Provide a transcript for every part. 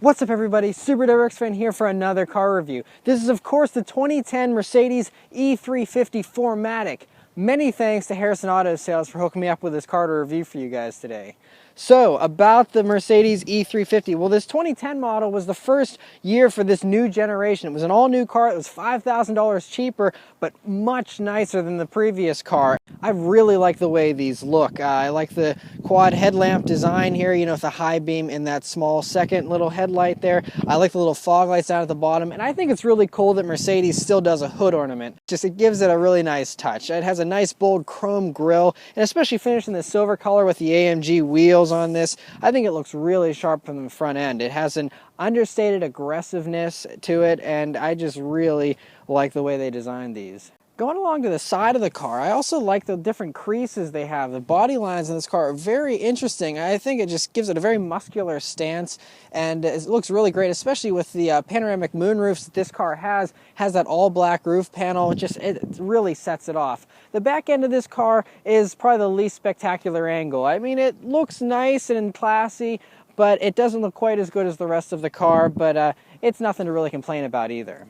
What's up everybody, Super Directs fan here for another car review. This is of course the 2010 Mercedes E350 4Matic. Many thanks to Harrison Auto Sales for hooking me up with this car to review for you guys today. So, about the Mercedes E350. Well, this 2010 model was the first year for this new generation. It was an all-new car. It was $5,000 cheaper, but much nicer than the previous car. I really like the way these look. I like the quad headlamp design here, you know, with the high beam and that small second little headlight there. I like the little fog lights down at the bottom, and I think it's really cool that Mercedes still does a hood ornament. It gives it a really nice touch. It has a nice bold chrome grille, and especially finished in the silver color with the AMG wheels on this, I think it looks really sharp from the front end. It has an understated aggressiveness to it, and I just really like the way they designed these. Going along to the side of the car, I also like the different creases they have. The body lines in this car are very interesting. I think it just gives it a very muscular stance, and it looks really great, especially with the panoramic moonroofs that this car has that all black roof panel. It really sets it off. The back end of this car is probably the least spectacular angle. I mean, it looks nice and classy, but it doesn't look quite as good as the rest of the car, but it's nothing to really complain about either.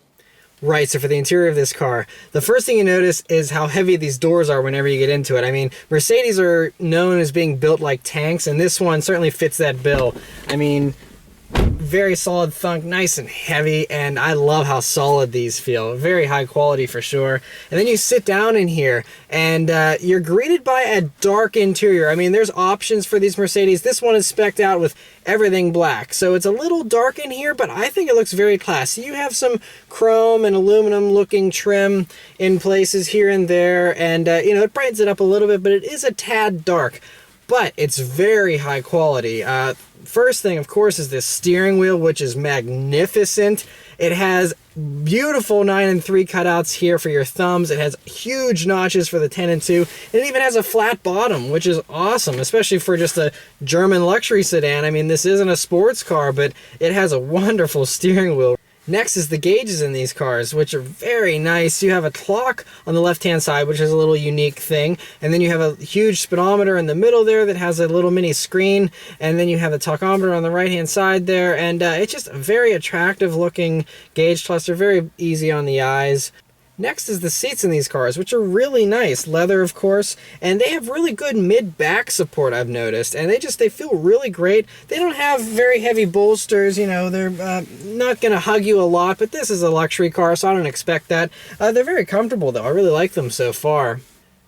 Right, so for the interior of this car, the first thing you notice is how heavy these doors are whenever you get into it. I mean, Mercedes are known as being built like tanks, and this one certainly fits that bill. I mean, very solid thunk, nice and heavy, and I love how solid these feel. Very high quality for sure. And then you sit down in here, and you're greeted by a dark interior. I mean, there's options for these Mercedes. This one is spec'd out with everything black, so it's a little dark in here, but I think it looks very classy. You have some chrome and aluminum looking trim in places here and there, and you know, it brightens it up a little bit, but it is a tad dark. But it's very high quality. First thing, of course, is this steering wheel, which is magnificent. It has beautiful 9 and 3 cutouts here for your thumbs. It has huge notches for the 10 and 2. It even has a flat bottom, which is awesome, especially for just a German luxury sedan. I mean, this isn't a sports car, but it has a wonderful steering wheel. Next is the gauges in these cars, which are very nice. You have a clock on the left-hand side, which is a little unique thing. And then you have a huge speedometer in the middle there that has a little mini screen. And then you have the tachometer on the right-hand side there. And it's just a very attractive looking gauge cluster, very easy on the eyes. Next is the seats in these cars, which are really nice. Leather, of course, and they have really good mid-back support, I've noticed, and they feel really great. They don't have very heavy bolsters, you know, they're not going to hug you a lot, but this is a luxury car, so I don't expect that. They're very comfortable, though. I really like them so far.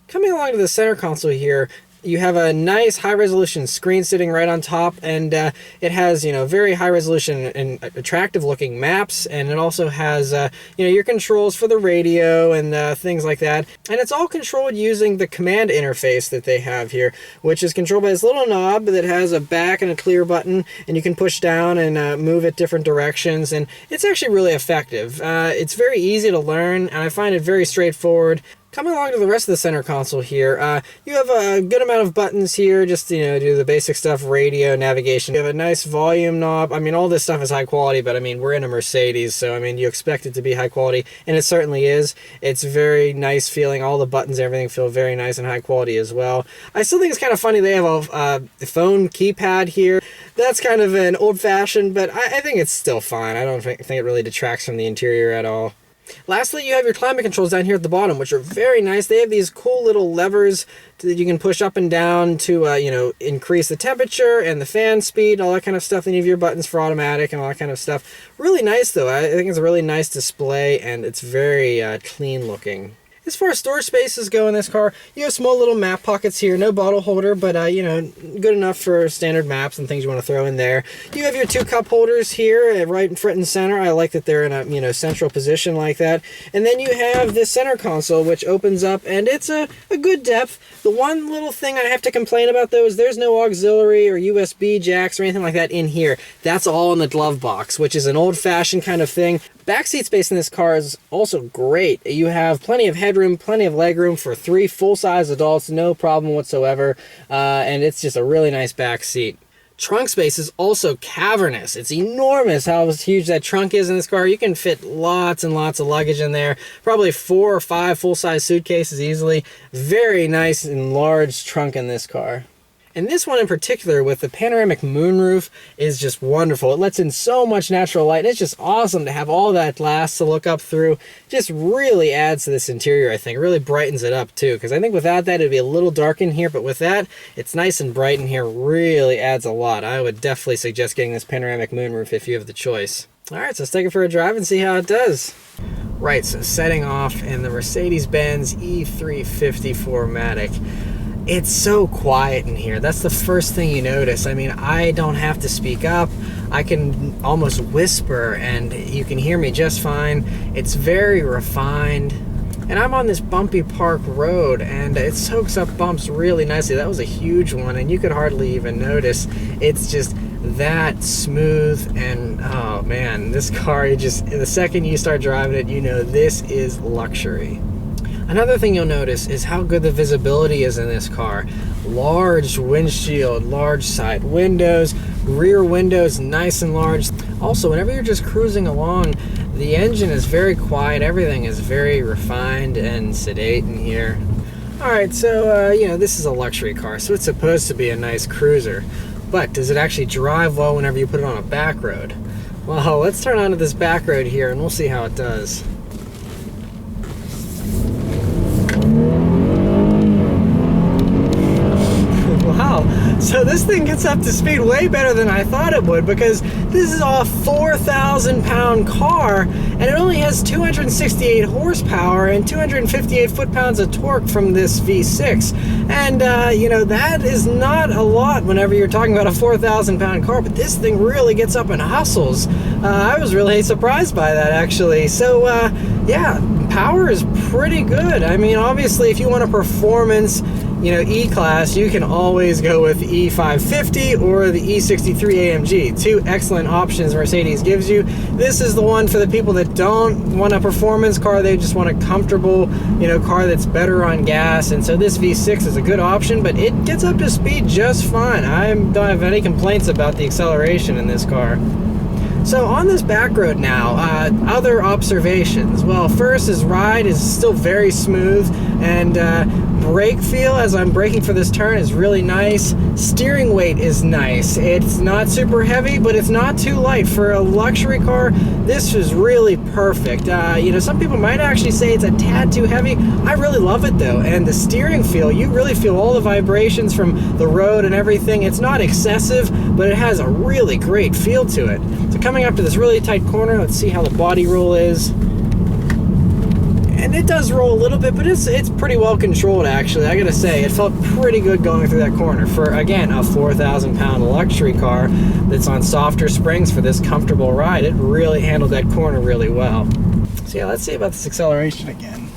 Coming along to the center console here, you have a nice high-resolution screen sitting right on top, and it has, you know, very high-resolution and attractive-looking maps, and it also has, you know, your controls for the radio and things like that. And it's all controlled using the command interface that they have here, which is controlled by this little knob that has a back and a clear button, and you can push down and move it different directions, and it's actually really effective. It's very easy to learn, and I find it very straightforward. Coming along to the rest of the center console here, you have a good amount of buttons here, just, you know, do the basic stuff, radio, navigation. You have a nice volume knob. I mean, all this stuff is high quality, but I mean, we're in a Mercedes, so I mean, you expect it to be high quality, and it certainly is. It's very nice feeling. All the buttons, everything feel very nice and high quality as well. I still think it's kind of funny they have a phone keypad here. That's kind of an old-fashioned, but I think it's still fine. I don't think it really detracts from the interior at all. Lastly, you have your climate controls down here at the bottom, which are very nice. They have these cool little levers that you can push up and down to, you know, increase the temperature and the fan speed, all that kind of stuff. Then you have your buttons for automatic and all that kind of stuff. Really nice, though. I think it's a really nice display, and it's very clean looking. As far as storage spaces go in this car, you have small little map pockets here, no bottle holder, but you know, good enough for standard maps and things you want to throw in there. You have your 2 cup holders here, right in front and center. I like that they're in a, you know, central position like that. And then you have this center console, which opens up, and it's a good depth. The one little thing I have to complain about, though, is there's no auxiliary or USB jacks or anything like that in here. That's all in the glove box, which is an old-fashioned kind of thing. Backseat space in this car is also great. You have plenty of headroom, plenty of legroom for 3 full-size adults, no problem whatsoever, and it's just a really nice back seat. Trunk space is also cavernous. It's enormous how huge that trunk is in this car. You can fit lots and lots of luggage in there, probably 4 or 5 full-size suitcases easily. Very nice and large trunk in this car. And this one in particular with the panoramic moonroof is just wonderful. It lets in so much natural light. It's just awesome to have all that glass to look up through. Just really adds to this interior, I think. It really brightens it up too, because I think without that it'd be a little dark in here, but with that, it's nice and bright in here. Really adds a lot. I would definitely suggest getting this panoramic moonroof if you have the choice. All right, so let's take it for a drive and see how it does. Right, so setting off in the Mercedes-Benz E350 4Matic. It's so quiet in here. That's the first thing you notice. I mean, I don't have to speak up. I can almost whisper and you can hear me just fine. It's very refined. And I'm on this bumpy park road and it soaks up bumps really nicely. That was a huge one and you could hardly even notice. It's just that smooth, and oh man, this car, the second you start driving it, you know this is luxury. Another thing you'll notice is how good the visibility is in this car. Large windshield, large side windows, rear windows nice and large. Also, whenever you're just cruising along, the engine is very quiet. Everything is very refined and sedate in here. Alright, so, you know, this is a luxury car, so it's supposed to be a nice cruiser. But does it actually drive well whenever you put it on a back road? Well, let's turn onto this back road here and we'll see how it does. Wow, so this thing gets up to speed way better than I thought it would, because this is a 4,000 pound car and it only has 268 horsepower and 258 foot-pounds of torque from this V6. And you know, that is not a lot whenever you're talking about a 4,000 pound car, but this thing really gets up and hustles. I was really surprised by that, actually. So yeah, power is pretty good. I mean, obviously if you want a performance, you know, E-Class, you can always go with the E550 or the E63 AMG. Two excellent options Mercedes gives you. This is the one for the people that don't want a performance car, they just want a comfortable, you know, car that's better on gas. And so this V6 is a good option, but it gets up to speed just fine. I don't have any complaints about the acceleration in this car. So on this back road now, other observations. Well, first is ride is still very smooth, and brake feel as I'm braking for this turn is really nice. Steering weight is nice. It's not super heavy, but it's not too light. For a luxury car, this is really perfect. You know, some people might actually say it's a tad too heavy. I really love it though, and the steering feel, you really feel all the vibrations from the road and everything. It's not excessive, but it has a really great feel to it. So coming up to this really tight corner, let's see how the body roll is. And it does roll a little bit, but it's pretty well controlled, actually. I gotta say, it felt pretty good going through that corner for, again, a 4,000 pound luxury car that's on softer springs for this comfortable ride. It really handled that corner really well. So yeah, let's see about this acceleration again.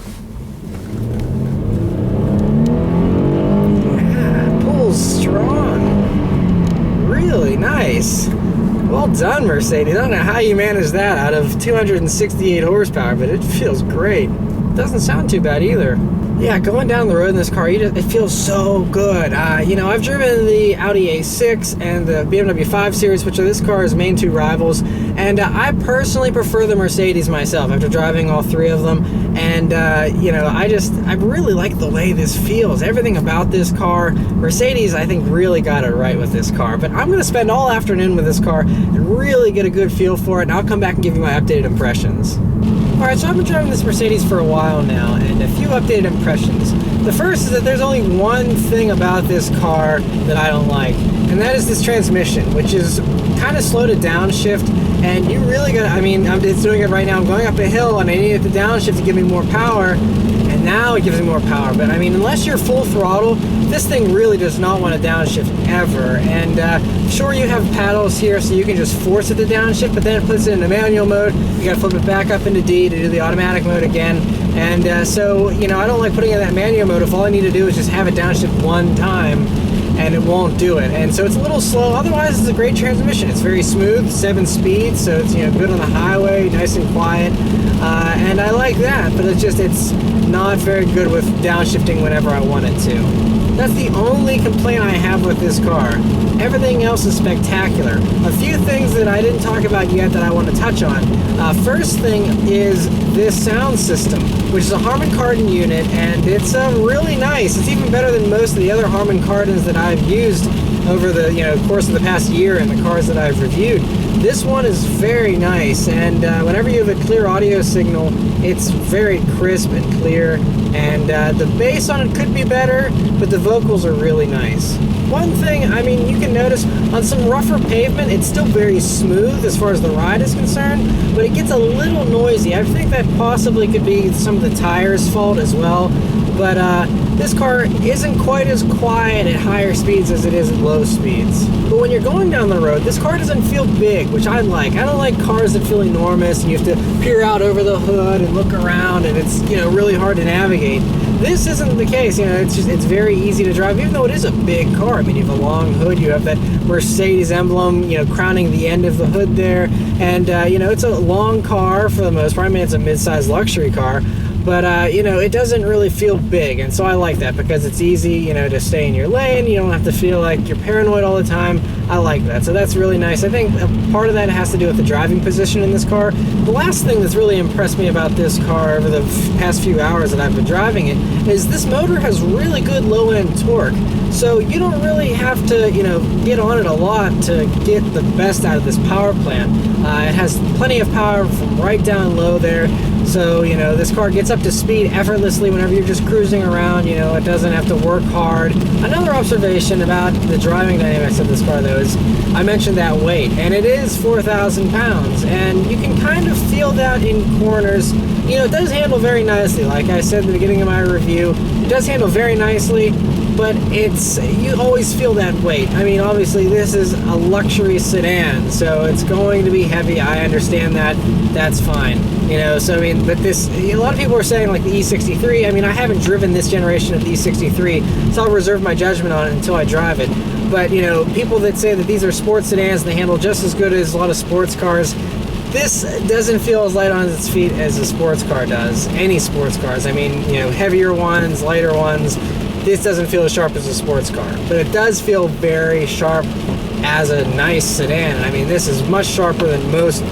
Yeah, pulls strong. Really nice. Well done, Mercedes. I don't know how you managed that out of 268 horsepower, but it feels great. Doesn't sound too bad either. Yeah, going down the road in this car, it feels so good. You know, I've driven the Audi A6 and the BMW 5 Series, which are this car's main two rivals, and I personally prefer the Mercedes myself after driving all three of them. And you know, I really like the way this feels. Everything about this car, Mercedes, I think, really got it right with this car. But I'm going to spend all afternoon with this car and really get a good feel for it, and I'll come back and give you my updated impressions. Alright, so I've been driving this Mercedes for a while now, and a few updated impressions. The first is that there's only one thing about this car that I don't like, and that is this transmission, which is kind of slow to downshift, and you really gotta, I mean, it's doing it right now. I'm going up a hill, and I needed the downshift to give me more power, and now it gives me more power. But I mean, unless you're full throttle, this thing really does not want to downshift ever. And sure, you have paddles here, so you can just force it to downshift, but then it puts it into manual mode. You gotta flip it back up into D to do the automatic mode again. And so, you know, I don't like putting it in that manual mode if all I need to do is just have it downshift one time, and it won't do it. And so it's a little slow. Otherwise, it's a great transmission. It's very smooth, 7 speeds, so it's, you know, good on the highway, nice and quiet. And I like that, but it's not very good with downshifting whenever I want it to. That's the only complaint I have with this car. Everything else is spectacular. A few things that I didn't talk about yet that I want to touch on. First thing is this sound system, which is a Harman Kardon unit, and it's really nice. It's even better than most of the other Harman Kardons that I've used over the course of the past year in the cars that I've reviewed. This one is very nice, and whenever you have a clear audio signal, it's very crisp and clear, and the bass on it could be better, but the vocals are really nice. One thing, I mean, you can notice on some rougher pavement, it's still very smooth as far as the ride is concerned, but it gets a little noisy. I think that possibly could be some of the tires' fault as well, but this car isn't quite as quiet at higher speeds as it is at low speeds. But when you're going down the road, this car doesn't feel big, which I like. I don't like cars that feel enormous and you have to peer out over the hood and look around and it's really hard to navigate. This isn't the case, it's very easy to drive, even though it is a big car. I mean, you have a long hood, you have that Mercedes emblem, crowning the end of the hood there, and, it's a long car for the most part. I mean, it's a mid-sized luxury car, but, it doesn't really feel big, and so I like that because it's easy, to stay in your lane. You don't have to feel like you're paranoid all the time. I like that, so that's really nice. I think part of that has to do with the driving position in this car. The last thing that's really impressed me about this car over the past few hours that I've been driving it is this motor has really good low-end torque. So you don't really have to, get on it a lot to get the best out of this power plant. It has plenty of power from right down low there. So, this car gets up to speed effortlessly whenever you're just cruising around. It doesn't have to work hard. Another observation about the driving dynamics of this car, though, is I mentioned that weight, and it is 4,000 pounds, and you can kind of feel that in corners. It does handle very nicely. Like I said at the beginning of my review, it does handle very nicely, but you always feel that weight. I mean, obviously this is a luxury sedan, so it's going to be heavy. I understand that. That's fine. So I mean, but a lot of people are saying like the E63. I mean, I haven't driven this generation of the E63, so I'll reserve my judgment on it until I drive it. But people that say that these are sports sedans and they handle just as good as a lot of sports cars, this doesn't feel as light on its feet as a sports car does. Any sports cars. I mean, heavier ones, lighter ones. This doesn't feel as sharp as a sports car, but it does feel very sharp as a nice sedan. I mean, this is much sharper than most,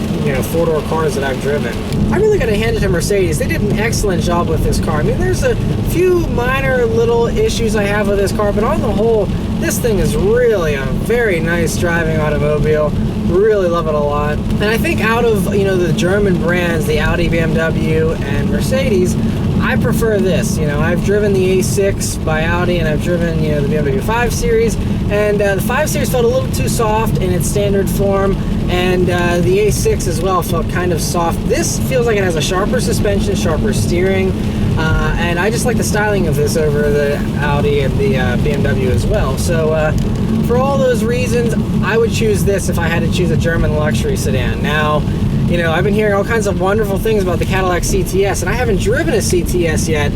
four-door cars that I've driven. I really got to hand it to Mercedes. They did an excellent job with this car. I mean, there's a few minor little issues I have with this car, but on the whole, this thing is really a very nice driving automobile. Really love it a lot. And I think out of, the German brands, the Audi, BMW, and Mercedes, I prefer this. I've driven the A6 by Audi, and I've driven, the BMW 5 Series, and the 5 Series felt a little too soft in its standard form, and the A6 as well felt kind of soft. This feels like it has a sharper suspension, sharper steering, and I just like the styling of this over the Audi and the BMW as well. So for all those reasons, I would choose this if I had to choose a German luxury sedan. Now, I've been hearing all kinds of wonderful things about the Cadillac CTS, and I haven't driven a CTS yet,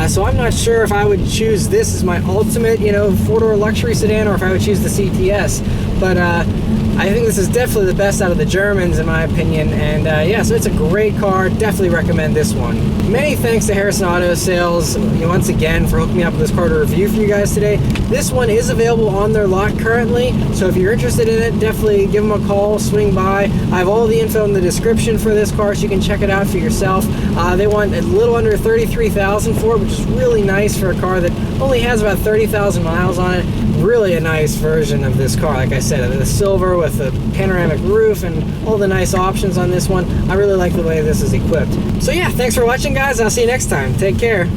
so I'm not sure if I would choose this as my ultimate, four-door luxury sedan, or if I would choose the CTS. But I think this is definitely the best out of the Germans, in my opinion, and yeah, so it's a great car. Definitely recommend this one. Many thanks to Harrison Auto Sales, once again, for hooking me up with this car to review for you guys today. This one is available on their lot currently, so if you're interested in it, definitely give them a call, swing by. I have all the info in the description for this car, so you can check it out for yourself. They want a little under $33,000 for it, which is really nice for a car that only has about 30,000 miles on it. Really a nice version of this car. Like I said, the silver with the panoramic roof and all the nice options on this one. I really like the way this is equipped. So yeah, thanks for watching, guys. I'll see you next time. Take care.